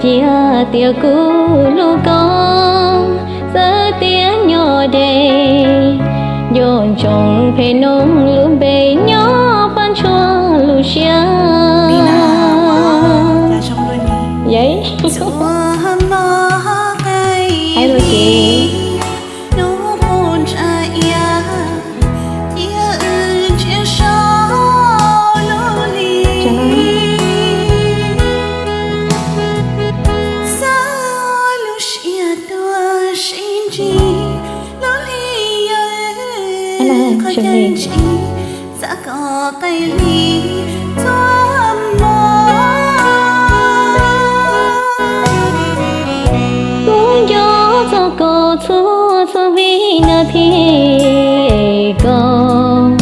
chia tia cũ lu con giờ tia nhỏ đầy dồn trồng phê nông lu bề nhỏ ban chua lu xia vậy ai rồi chị chân chị sẽ có cây ly cho mơ muốn gió cho cô chúa cho vì nợ thì con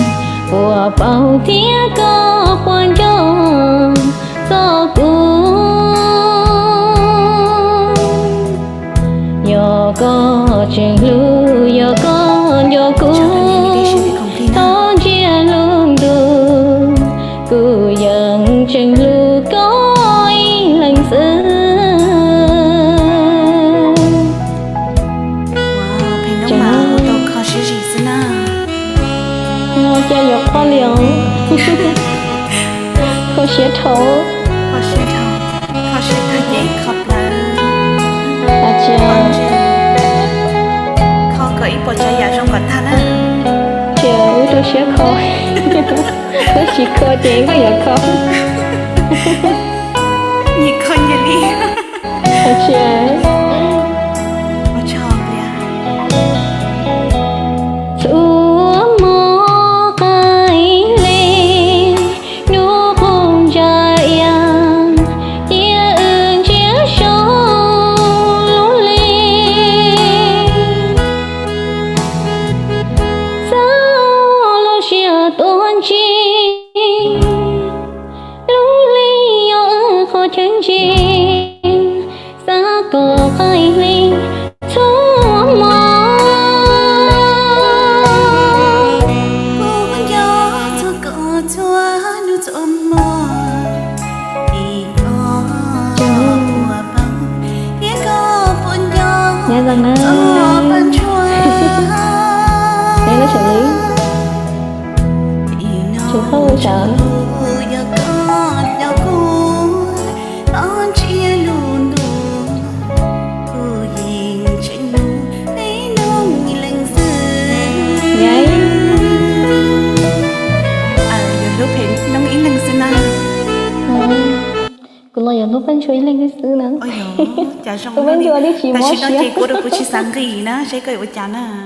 của bao tiếng có quan trọng cho cô nhờ có chuyện lưu nhờ con nhờ cô cứ dần chừng lưu có lần xưa chẳng mà tôi khó xử gì xưa na ngồi chơi dọc khó liều khó xế thấu dễ khóc là chờ khó có ý bỏ chạy vào trong quán than á chờ tôi sẽ khó nó chỉ có tiếng có giờ không nhị con như đi chờ bỏ chọn liền chúa mò cái lên nụ hôn dài chia ơn chia sâu lũ lên sao lo chia tôn chi chân chính xa có ai linh chúa mò cô vẫn nhớ cho cậu chúa nu cho mò thì có của bằng thì có buồn nhớ nghe rằng á cho ban chúa nghe nó xử lý chú không sợ cũng là giờ lúc bên chơi lên cái xứ nữa. Ôi dồi, chả xong. Tôi bên chơi đi chỉ ta mót chỉ nói chị của được của chị sáng gì nữa, sẽ cười với chán à.